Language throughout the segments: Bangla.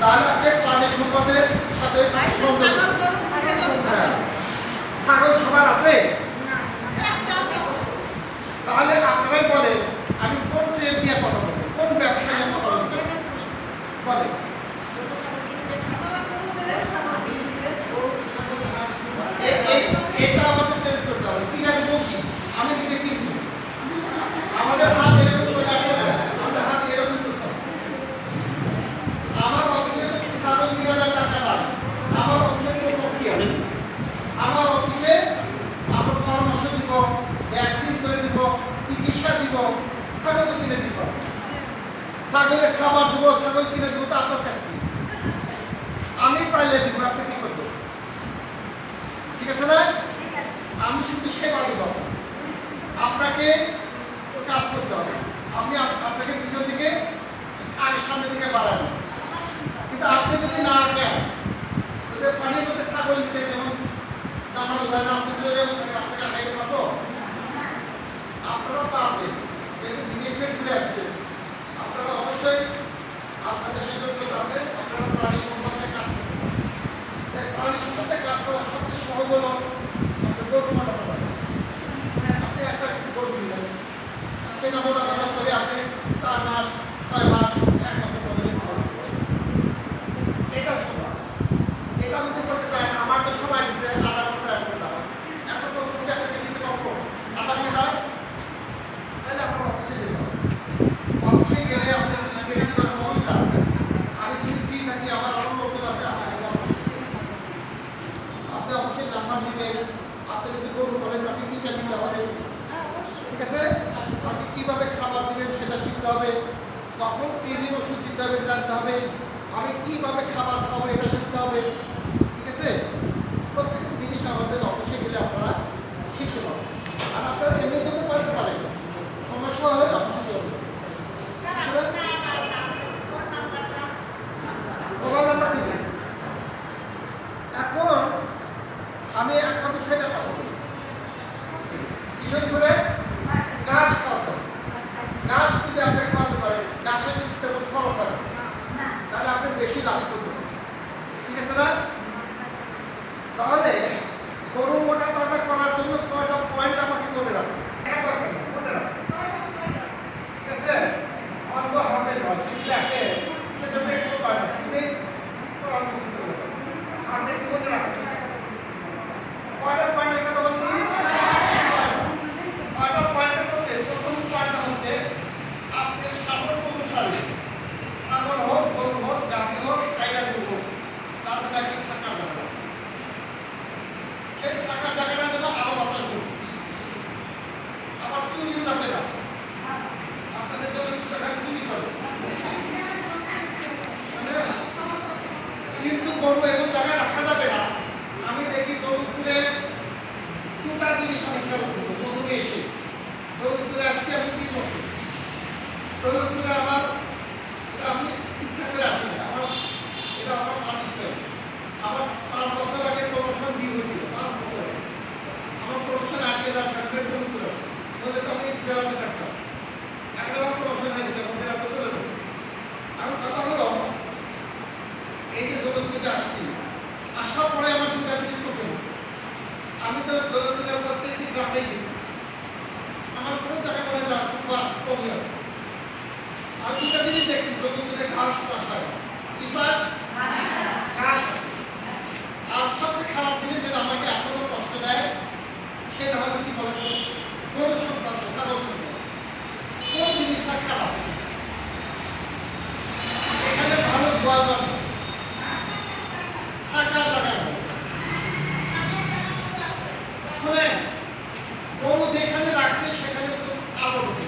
তাহলে আপনি প্রাণী সম্পদের সাথে ছাগল সবার আছে, তাহলে আপনারাই বলেন আমি কোন ট্রেড নিয়ে কথা বলবো, কোন ব্যবসা নিয়ে কথা বলবো বলেন। এটা আমাদের চেঞ্জ করতে হবে। কি জানি বসি আমি নিজে কিনবো, আমাদের হাত এরকম করে রাখতে হবে, আমাদের হাত এরকম করতে হবে। আমার অফিসে ছাগল ৩,০০০ টাকা লাগে, আমার অফিসে কোনো শক্তি আছে, আমার অফিসে আমার পরামর্শ দিব, ভ্যাকসিন করে দিব, চিকিৎসা দিব, ছাগল কিনে দিব, ছাগলের খাবার দিব, ছাগল কিনে দিব, তো আপনার কাছে আমি পাইলে দিব, আপনি কি করবেন? ঠিক আছে না? আমি শুধু সেবা দিব, আপনাকে কাজ করতে হবে। আপনি আপনাকে পিছন দিকে আগে সামনের দিকে বাড়াবেন, কিন্তু আপনি যদি না দেন, ওদের পানির মধ্যে ছাগল নিতে যেমন নামানো যায় না, আপনি যদি আপনাকে আগে পাবো, আপনারা পারবেন, যেহেতু বিদেশে ঘুরে আসছেন, আপনারা অবশ্যই আপনাদের সুযোগ আছে, আপনারা প্রাণী সম্পদের কাজ করতে পারেন। প্রাণী সম্পদের কাজ করা সবচেয়ে সহজ হলো আপনি গরু মোটাতে পারেন। আপনি একটা গরু দিলেন, সেটা মোটাতে করে আপনি 4 মাস 6 মাস 1 বছর পরে এটা সময়, এটা যদি করতে চান আমার তো সময় দিচ্ছে আধা ঘন্টা 1 ঘন্টা, এত তো যদি আপনাকে দিতে পারবো আধা ঘন্টা, তাহলে আপনার অফিসে যেতে হবে। অফিসে গেলে আপনি যদি আমি যদি ফ্রি থাকি, আমার আরো লোকজন আছে, আপনি অফিসে নাম্বার দিবেন, আপনি যদি গরু বলেন তাকে টিকা দিতে হবে, ঠিক আছে? আপনি কীভাবে খাবার দিবেন সেটা শিখতে হবে, কখন কৃমির ওষুধ দিতে হবে জানতে হবে, আমি কীভাবে খাবার খাবো এটা শিখতে হবে, ঠিক আছে? প্রত্যেকটা জিনিস আমাদের অফিসে গেলে আপনারা শিখতে পারবেন। আর আপনারা এমনিতে তো পারতে পারেন, সমস্যা হলে অফিসে চলবে। মোবাইল নাম্বার দিবেন। এখন আমি একটা বিষয়টা কথা বলি, বিষয় করে ঘাস কত, ঘাস যদি আপনি খাওয়াতে পারেন, ঘাসে যদি তেমন খরচ হয় তাহলে আপনি বেশি লাভ করতে পারেন, ঠিক আছে না? তাহলে গরু মোটা তাজা করার জন্য কয়টা পয়েন্ট আমাকে মনে রাখবেন, মনে রাখবেন, ঠিক আছে? আমার তো হবে সেটাকে সেটা একটু পায় না, শুনে আপনি একটু মনে রাখবেন কয়টা পয়েন্টের কথা বলছি। কয়টা পয়েন্টের মধ্যে প্রথম পয়েন্টটা হচ্ছে আপনার সামর্থ্য অনুসারে ছাগল হোক, গরু হোক, গাভী হোক, টাইগার গরু হোক, তাদের কাছে থাকার জায়গা, সেই থাকার জায়গাটা যেন আলো বাতাস করবে, আবার চুরিও যাতে না, আপনাদের জন্য চুরি করে, কিন্তু গরু এমন জায়গায় রাখা যাবে না। আমি দেখি দৌলতপুরে 2টা জিনিস আমি খেয়াল করছি, প্রথমে এসে দৌলতপুরে আসছি আমি 3 বছর, দৌলতপুরে আমার এটা আমি ইচ্ছা করে আসি না, এটা আমার পানিশমেন্ট। আমার 5 বছর আগে প্রমোশন দিয়ে হয়েছিল, 5 বছর আগে আমার প্রমোশন আটকে যাওয়ার কারণে দৌলতপুরে আসছি, বলে তো আমি জেলাতে থাকতাম, এখন আমার প্রমোশন হয়ে গেছে, আমি জেলাতে চলে যাচ্ছি। আমার কথা হলো এই যে দৌলতপুরে আসছি, আসার পরে আমার 2টা জিনিস চোখে পড়ছে। আমি তো দৌলতপুরের প্রত্যেকটি গ্রামে গেছি, আমার কোনো জায়গায় বলে যা কমই আছে। আমি 2টা জিনিস দেখছি, দৌলতপুরে ঘাস চাষ হয়, কি চাষ? ঘাস। আর সবচেয়ে খারাপ জিনিস যেটা আমাকে এখনো কষ্ট দেয় সেটা হলো কি বলে গরু সন্তান, ছাগল সন্তান। কোন জিনিসটা খারাপ? এখানে ভালো গোয়াল থাকার জায়গা নেই। শুনেন, গরু যেখানে রাখছে সেখানে আলো ঢুকে,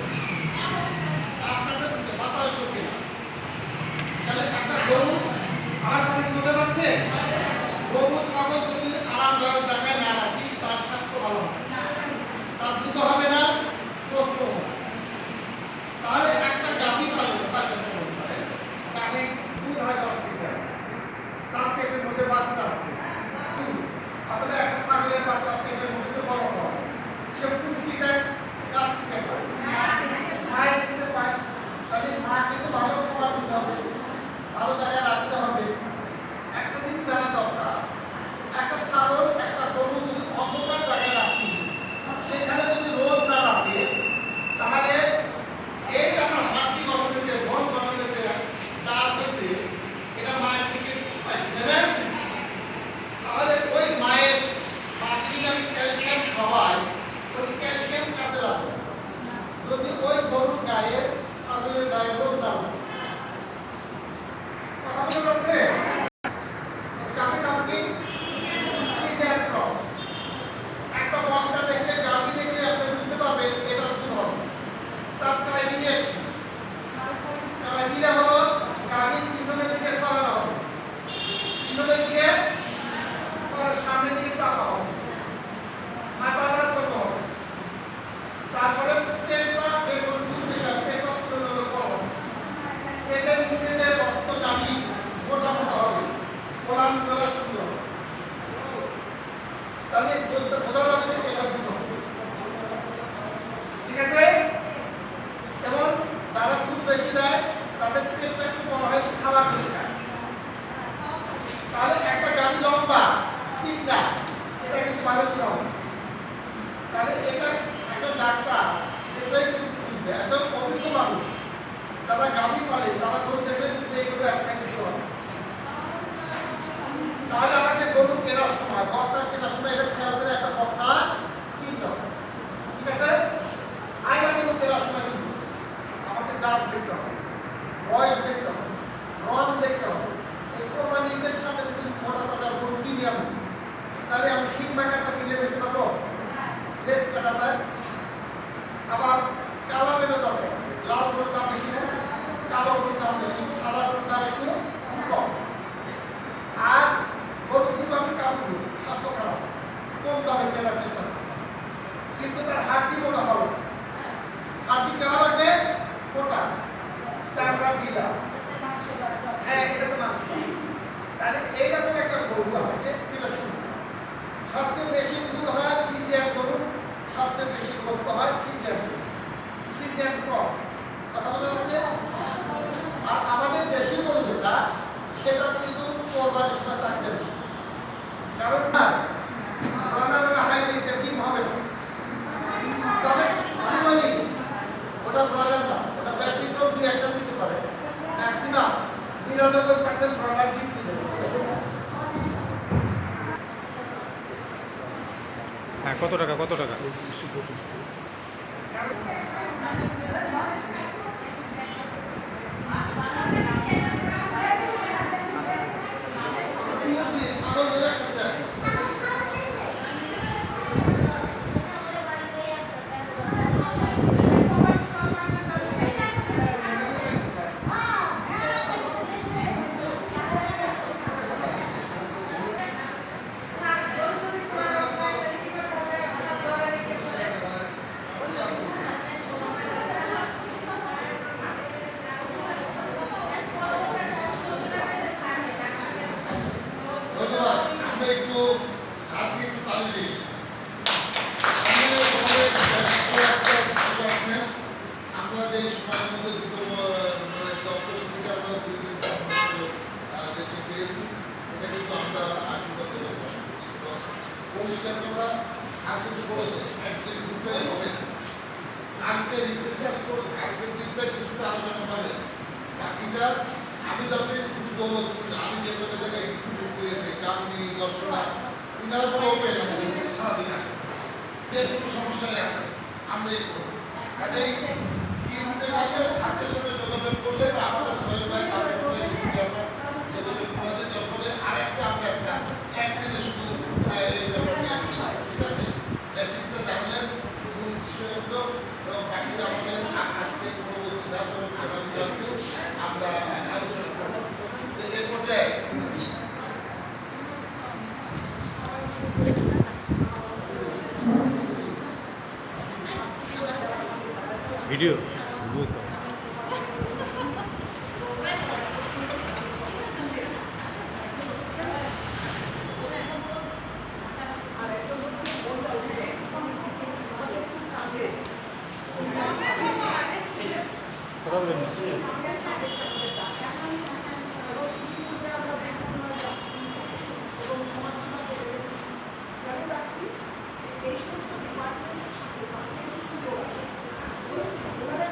আপনাকে ঢুকে বাতাস ঢুকে, তাহলে একটা গরু আমার কাছে বোঝা যাচ্ছে, গরু ছাগল যদি আরামদায়ক জায়গায় না রাখি তার স্বাস্থ্য ভালো হবে, তার দুধ হবে না, কষ্ট হবে। তাহলে একটা গাভী পালতেছে, গাভী দুধ হয় 10 লিটার, তার পেটের মধ্যে বাচ্চা আছে, তাহলে একটা ছাগলের বাচ্চা পেটের মধ্যে বড় হয়, সে পুষ্টিটা কার থেকে পায়? মায়ের থেকে পায়। তাহলে মাকে তো ভালো খাবার দিতে হবে, ভালো জায়গায় রাখতে হবে, খাবার বেশি খায়। তাহলে একটা গাড়ি লম্বা চিন্তা এটা কিন্তু ভালো কিনা হবে। তাহলে এটা একটা ডাক্তার এটাই কিন্তু বুঝবে। একজন অভিজ্ঞ মানুষ যারা গাড়ি পালে তারা গরু দেখলে এইগুলো একটা কিছু হবে। তাহলে আমাকে গরু কেনার সময় বক্তা কেনার সময় এটা খেয়াল করে একটা বক্তা কিনতে হবে। ঠিক আছে? আইনা গরু কেনার সময় কিন্তু আমাকে জাত দেখতে হবে, বয়স দেখতে হবে, রং দেখতে হবে। এই কোরবানিদের সামনে যদি মোটা তাজা গরু কিনি আমি, তাহলে আমি ঠিক মাকাটা কিনলে বেশি পাবো, লেস কাটাটা। আবার কালারেরও দরকার আছে। লাল গরুর দাম বেশি না, কালো গরুর দাম বেশি, সাদা গরুর দাম একটু কম। আর গরু কিন্তু আমি কাবু স্বাস্থ্য খারাপ, কম দামে কেনার চেষ্টা করি, কিন্তু তার হাড্ডি মোটা হবে। হাড্ডি কেমন লাগবে? মোটা, চামড়া ঢিলা। হ্যাঁ, এটা তো মাংস। তাহলে এইরকম একটা গরু আমাকে সিলেকশন করতে হবে। সবচেয়ে বেশি দুধ হয় ফ্রিজিয়ান গরু, সবচেয়ে বেশি গোস্ত হয় ফ্রিজিয়ান গরু, ফ্রিজিয়ান ক্রস। কথা বোঝা যাচ্ছে? আর আমাদের দেশি গরু যেটা, সেটা কিন্তু কোরবানির সময় চাহিদা বেশি। কারণ না রান্না হাইব্রিড ঠিক হবে না। তবে আমি বলি ওটা ব্রয়লার না, ওটা ব্যতিক্রম দিয়ে একটা দিতে পারে। ম্যাক্সিমাম 99% ব্রয়লার দিতে দেবে। হ্যাঁ, কত টাকা? ধন্যবাদ। আমরা একটু সারকে একটু তালি দিই। আমরা যে সময়ের মধ্যে দুটো দপ্তর থেকে আমরা দেশে পেয়েছি, এটা কিন্তু আমরা 8 বছর পরিষ্কার আমরা সার্কিট করেছে একদিন দুটোই হবে। কালকে রিসার্চ করে কালকে দিকটা কিছুটা আলোচনা পাবে। বাকিটা আমি যাতে কিছু দৌলত আমি যে কোনো জায়গায় এক্সিকিউট করে দিই, কারণী দর্শনা ইনারা কোনো ওপেন আমাদের থেকে সারাদিন আসে, যে কোনো সমস্যায় আসে আমরা এই করবো। কাজেই কিনতে গেলে সাথে সঙ্গে যোগাযোগ করলে বা আমাদের সোহেল ভাই যোগাযোগ করে যখন আরেকটা আমরা একটা একদিনে শুধু এই ব্যাপার নিয়ে ঠিক আছে বেসিকটা জানলেন কোন বিষয়গুলো এবং বাকিটা আমাদের আজকে পরবর্তী ধাপ এবং আগামী ধাপেও আমরা আলোচনা করবো। এই পর্যায়ে ভিডিও কথা বলেন না। এই সমস্ত ডিপার্টমেন্টের সাথে সুযোগ আছে ওনারা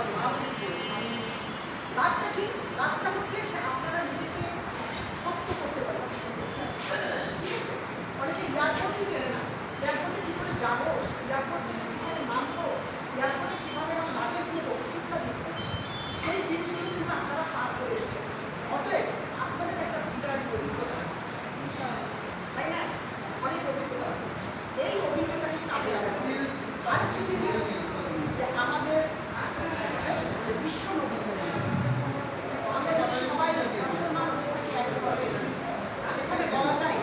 আবার লাভ হচ্ছে। লাভটা কি? লাভটা হচ্ছে যে আপনারা নিজেকে শক্ত করতে পারছেন। ঠিক আছে? অনেকে এয়ারপোর্টই চেনে না। এয়ারপোর্টে কী করে যাবো, এয়ারপোর্টে কীভাবে নামবো, এয়ারপোর্টে কীভাবে আমার লাগেজ নেবো, ইত্যাদি ইত্যাদি। সেই জিনিসগুলো কিন্তু আপনারা পার করে এসছেন। অতএব আপনাদের একটা বিরাট অভিজ্ঞতা আছে, তাই না? অনেক অভিজ্ঞতা আছে। এই অভিজ্ঞতাকে কাজে লাগাচ্ছি। আরেকটি জিনিস যে আমাদের বিশ্ব নবী, আমরা যদি সবাই মুসলমান হয়ে থাকি একভাবে, সেখানে বলা যায়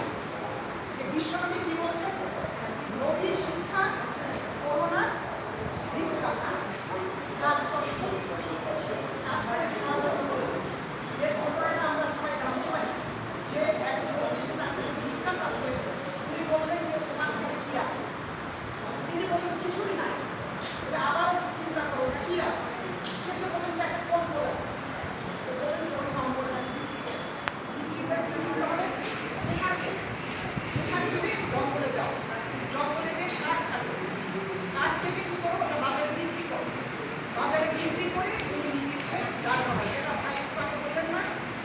যে বিশ্বনবী কি বলছেন? নবীর শিক্ষা করোনা ভিক্ষা কাজ করে কাজ করে খাওয়ার জন্য বলেছেন। যে ঘটনাটা আমরা সবাই জানতে পারি যে এক লোক এসে তার কাছে ভিক্ষা চাচ্ছে, তিনি বললেন যে তোমার ঘরে কি আছে? তিনি বললেন কিছুই নাই। আবার চিন্তা করো কি আছে? শেষে বললেন যে একটা কম্বল আছে। তো বললেন ওই কম্বলটা বিক্রি করে দিতে হবে এখানে কিনে জঙ্গলে যাও, জঙ্গলে গিয়ে কাঠ কাটো, কাঠ থেকে কী করো? ওটা বাজারে বিক্রি করো, বাজারে বিক্রি করে তুমি নিজেকে দাঁড় করাবে। যেটা ভাই একটু আগে বললেন না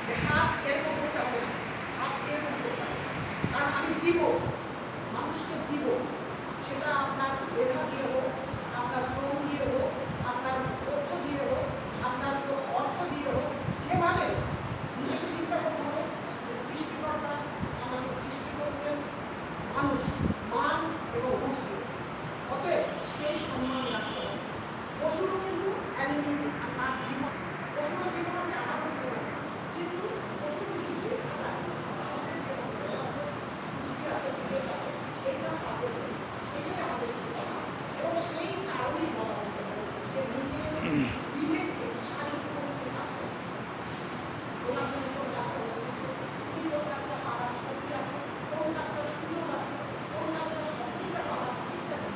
যে হাত এরকম করতে হবে না, হাত এরকম করতে হবে। কারণ আমি দিব, মানুষকে দিব, সেটা আপনার মেধা দিয়ে হোক, আপনার শ্রম দিয়ে হোক, আপনার তথ্য দিয়ে হোক, আপনার অর্থ দিয়ে হোক, যেভাবে নিজেকে চিন্তা করতে হবে যে সৃষ্টিকর্তা আমাকে সৃষ্টি করেছেন মানুষ মান এবং হুঁশ দিয়ে। অতএব সেই সম্মান রাখতে হবে। পশুরও কিন্তু অ্যানিমেল আর জীবন, পশুরও জীবন আছে, আমারও জীবন আছে, কিন্তু পশুর কিন্তু আমাদের যে অঙ্গ আছে, বুদ্ধি আছে, বিবেক আছে, এইটা আমাদের এটাই আমাদের সুবিধা। এবং সেই কারণেই বলা হচ্ছে যে নিজের বিবেককে শারীরিক কাজ করতে ওনার জন্য কোন কাজটা তুমি কোন কাজটা পাওয়ার শক্তি আছে, কোন কাজটা সুযোগ আছে, কোন কাজটা সহযোগিতা পাওয়ার ইত্যাদি।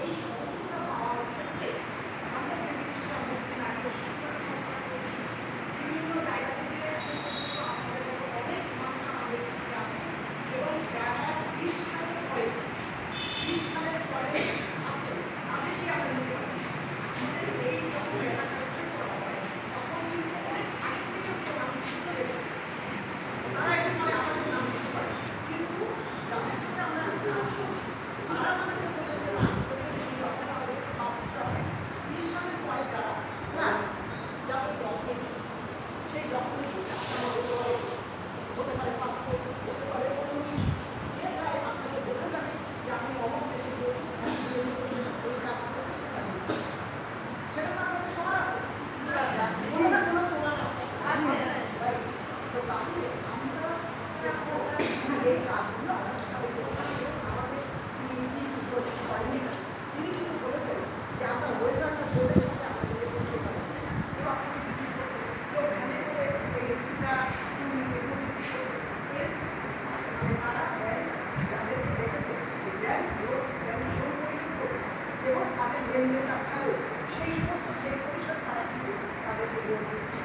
এই সহযোগিতা পাওয়ার ক্ষেত্রে আমরা যে জিনিসটা মুক্তি না করছি বিভিন্ন জায়গা থেকে আমাদের অনেক মানুষ আমাদের ঠিক আছে এবং যারা 20 সালের পরে আছে তাদেরকে আমরা নিতে পারছি। আমাদের এই যখন এলাকা করা হয় তখন কিন্তু অনেক আগে থেকে মানুষ চলে এসেছে, তারা এসে পরে আমাদের নাম কিছু করে, কিন্তু যাদের সাথে আমরা কাজ করছি তারা আমাদেরকে বলে যে না ওদেরকে কিছু হবে না, ওদেরকে বাদ দিতে হবে। 20 সালের পরে যারা প্লাস যাদের ডকুমেন্ট সেই ডকুমেন্ট হতে পারে পাসপোর্ট, হতে পারে অন্য কিছু, যেটাই আপনাকে বোঝা যাবে যে আপনি অমক দেশে গিয়েছেন, এই কাজ করেছেন, সেটা তো আপনাদের সবার আছে, কোনো না কোনো প্রমাণ আছে। তো তাহলে আমরা এই কাজগুলো আমাদের তিনি করেনি না, তিনি কিন্তু বলেছেন যে আমরা ওয়েজারটা বোর্ডের সাথে আপনাদের করতে চাচ্ছি কেউ আপনাকে বিক্রি করছে, কেউ ভ্যানে করে তারা যাদেরকে দেখেছে এবং তাদের লেনদেনটা ভালো, সেই সমস্ত সেই পরিষদ তারা কিন্তু তাদেরকে লোন দিচ্ছে।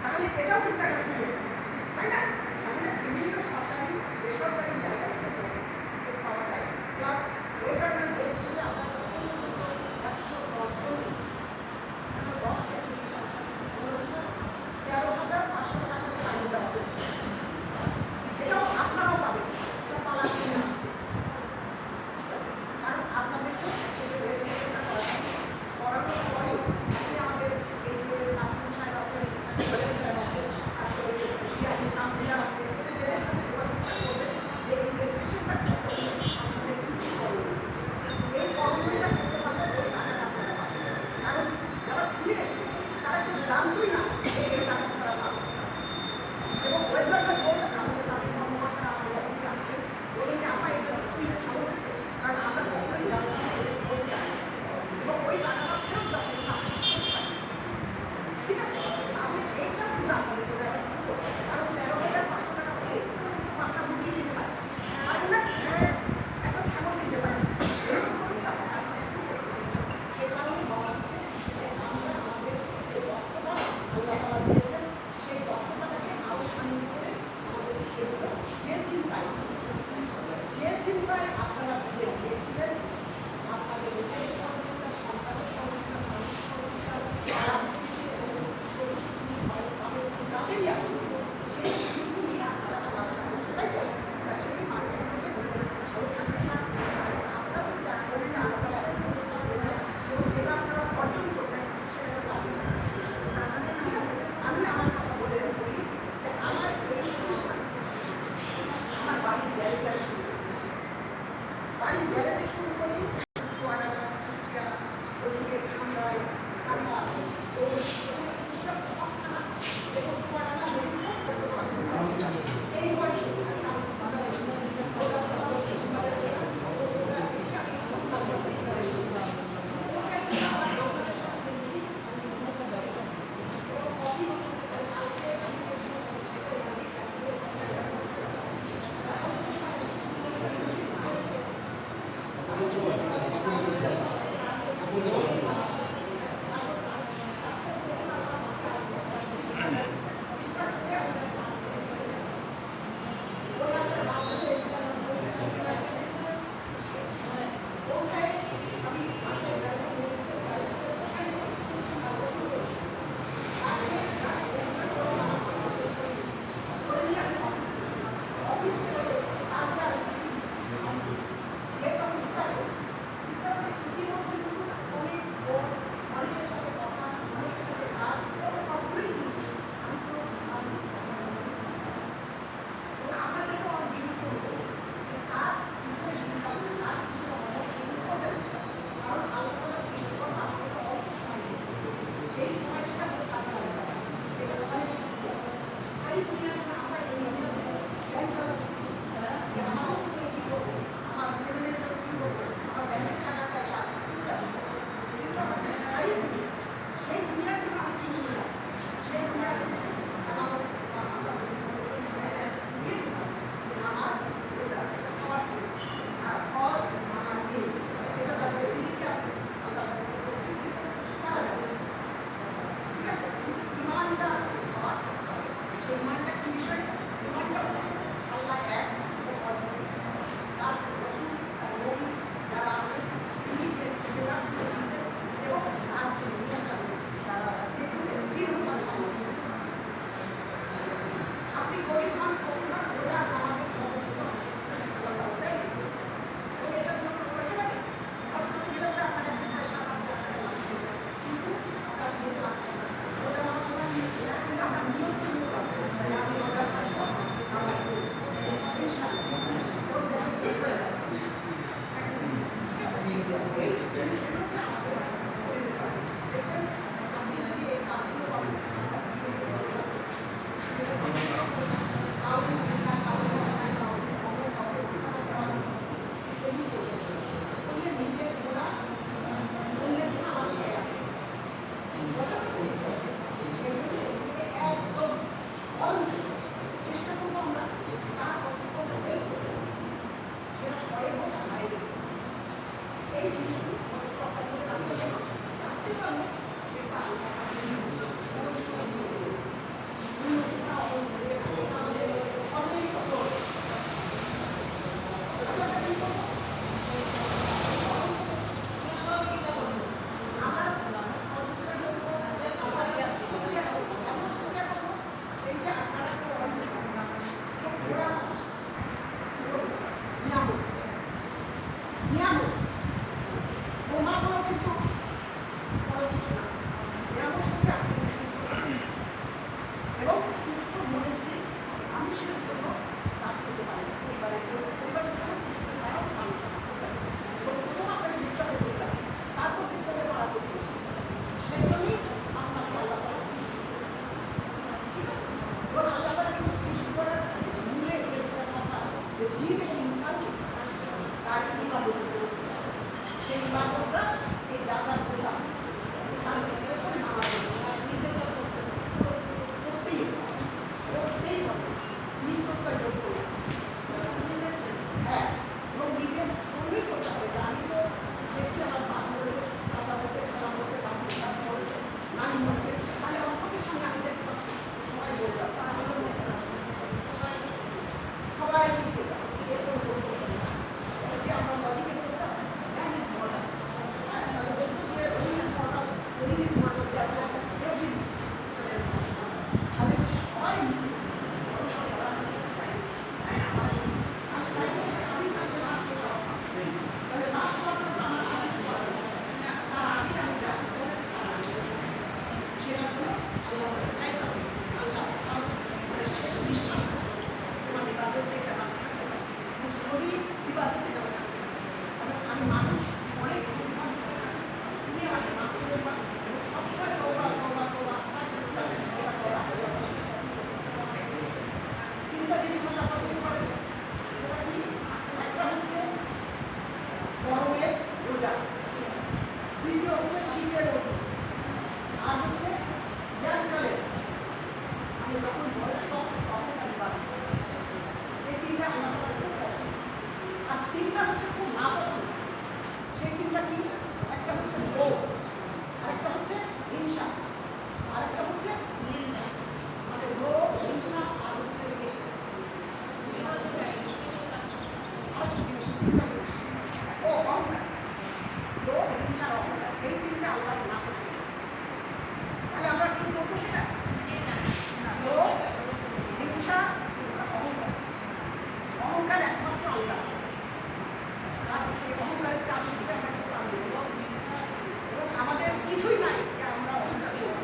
তাহলে এটাও কিন্তু একটা সুযোগ, তাই না? তাহলে বিভিন্ন সরকারি বেসরকারি জায়গা থেকে পাওয়া যায়। প্লাস ওয়েজারম্যান বোর্ড থেকে আমরা 110 জন 110 13,500 টাকা চালিয়ে দেওয়া হয়েছে। এটাও আপনারাও পাবেন, এটা পালা কিনে আসছে, ঠিক আছে? কারণ আপনাদেরকে রেজিস্ট্রেশনটা করানোর পরে আপনি আমাদের এই যে নামুন সাহেব আছেন, সাহেব আছেন, তারপরে নামদিয়া আছে, এদের সাথে যোগাযোগটা করবেন যে এই রেজিস্ট্রেশনটা করতে হলে আপনাদের কী কী করবেন। এই করণীয়টা করতে পারলে ওই টাকাটা আপনারা পাবেন। কারণ যারা ফিরে এসছে তারা কেউ জানতোই না এই টাকাটা তারা পাবে। এবং ওয়েজারম্যান বোর্ড আমাদের তাদের কর্মকর্তারা আমাদের অফিসে আসলেন, বললেন যে আমার এটা খুবই ভালো হয়েছে, কারণ আমরা কখনোই জানতাম না এদের বোর্ড জানি এবং ওই টাকাটা ফেরত যাচ্ছে না, আপনি কিছু করতে পারেন। ঠিক আছে? তাহলে এইটা কিন্তু আপনাদের জন্য একটা সুযোগ। কারণ 13,500 টাকা পেয়ে 5টা মুরগি দিতে পারে, আর না একটা ছাগল দিতে পারে, এরকম করে আপনার কাজটা একটু করতে পারেন। সে কারণে বলা হচ্ছে যে আমরা আমাদের যে দক্ষতা আল্লাহ তাআলা দিয়েছেন সেই দক্ষতাটাকে আরও সামনে করে আমাদেরকে এগোতে হবে। যে চিন্তায় আপনারা বিদেশ গিয়েছিলেন, আপনাদের নিজের সন্তানের শীতের ওষুধ, আর হচ্ছে জ্ঞানকালে মানে যখন বয়স কম তখন আমি বাড়ি। এই তিনটা আল্লাহ তাআলার খুব পছন্দ। আর তিনটা হচ্ছে খুব না পছন্দ। সেই তিনটা কি? একটা হচ্ছে লোভ, আরেকটা হচ্ছে হিংসা, আরেকটা হচ্ছে নিন্দা। মানে লোভ, হিংসা আর হচ্ছে আরেকটা জিনিস, তিনটা জিনিস। ও অহংকার। লোভ, হিংসা আর অহংকার, এই তিনটা আল্লাহ না পছন্দ। তাহলে আমরা কি করবো সেটা? লোভ, হিংসা, অহংকার। অহংকার একমাত্র আল্লাহ। আর সেই অহংকারের চাকরিটা আমরা একটু আনবো এবং আমাদের কিছুই নাই যে আমরা অহংকার করবো।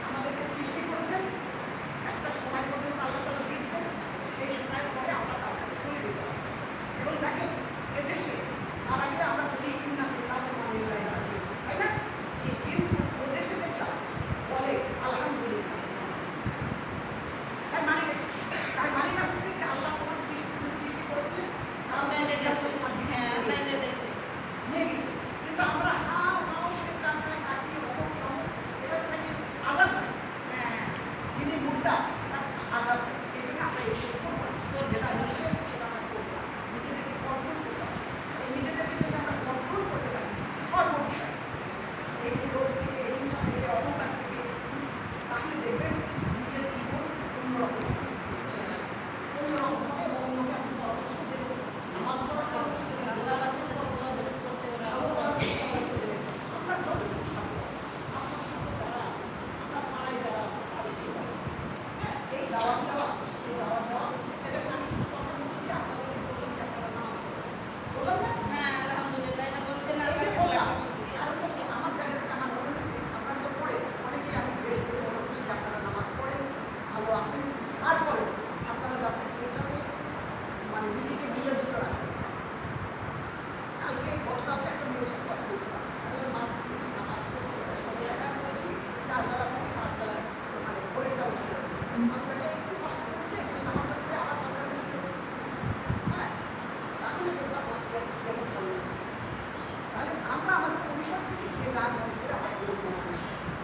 আমাদেরকে সৃষ্টি করেছেন, একটা সময় পর্যন্ত আল্লাহ তাআলা দিয়েছেন, সেই সময়ের পরে আমরা তার কাছে চলে যেতে হবে। এবং দেখেন এদেশে মারা গেলে আমরা বলি ইন্না লিল্লাহি ওয়া ইন্না ইলাইহি রাজিউন, তাই না? কিন্তু ওদেশে দেখলাম বলে আলহামদুলিল্লাহ। তার মানে কি? তার মানেটা হচ্ছে যে আল্লাহ তোমার সৃষ্টি করেছিলেন, নিয়ে গেছে। কিন্তু আমরা হাও হাও করে কান্নায় কাটি, অমুক তমুক, এটা তো নাকি আযাব নয়। যিনি মুর্দা তার আযাব নেই। সেই জন্য আমরা এসে করবো যেটা নিষেধ সেটা আমরা করবো না। নিজেদেরকে কন্ট্রোল করতে হবে। এই নিজেদেরকে যদি আমরা কন্ট্রোল করতে পারি সর্ববিষয়ে, এই যে লোভ থেকে, হিংসা থেকে, অহংকার থেকে, তাহলে দেখবেন নিজের জীবন অন্যরকম হবে। অন্যরকম হবে এবং অন্যকে আপনি পরামর্শ দেবেন, নামাজ পড়ার পরামর্শ দেবেন, আপনার যতটুকু সাধ্য আছে, আপনার সাথে যারা আছে, আপনার পাড়ায় যারা আছে, তাদেরকে বলেন। হ্যাঁ, এই দাওয়াত দেওয়া হচ্ছে। এটা আমি কিন্তু কথার মধ্যে দিয়ে আপনাদেরকে বললাম যে আপনারা নামাজ পড়বেন। বললাম না? এই যে বললাম, কারণটা কি? আমার জায়গা থেকে আমার মনে হয়েছে আপনারা তো পড়ে অনেকেই আমি বেশ দেখে মনে হচ্ছে যে আপনারা নামাজ পড়েন, ভালো আছেন। তারপরে আপনারা যাতে এটাতে মানে নিজেকে নিয়োজিত রাখেন। গতকালকে একটা মেয়ের সাথে কথা বলছিলাম, মা নামাজ পড়ছে, সবাই একা পড়ছি, 4 বেলা থেকে 5 বেলা মানে ভোরের দাও ছিল। আপনাকে একটু কষ্ট করে নামাজ পড়তে আবার আপনাকে শুরু করতে। হ্যাঁ, তাহলে দেখবো আপনার কেমন ভালো লাগে। তাহলে আমরা আমাদের পরিসর থেকে যে যার মনে করে আমরা করবো মানুষ,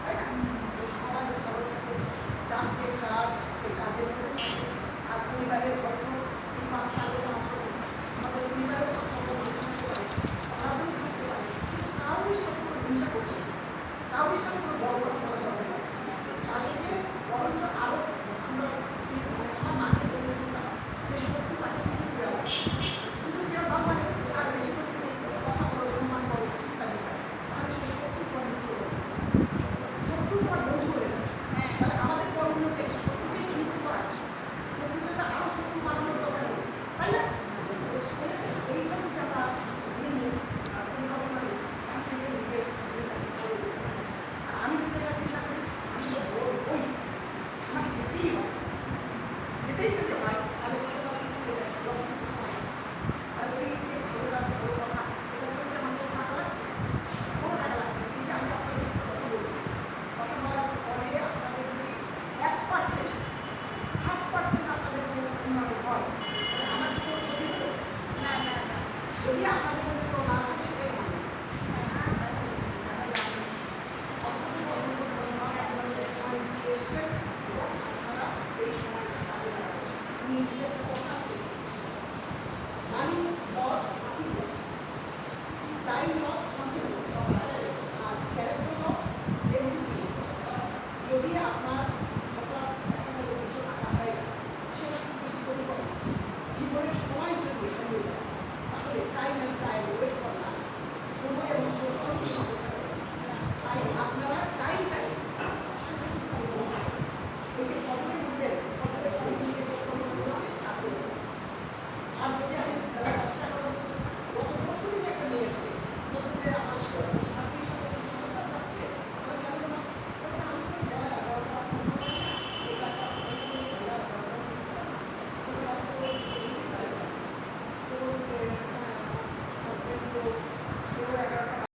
তাই না? তো সবাই ভালো থাকে, যার যে কাজ সেই কাজের মধ্যে থাকে। আর পরিবারের গল্প যে 5 সালে নামাজ পড়ে আমাদের পরিবারের কথা আমরা পরিচালনা করে ভালোই থাকতে পারি, কিন্তু কারোর সাথে কোনো হিংসা করতে হবে, কারোর সাথে কোনো গল্প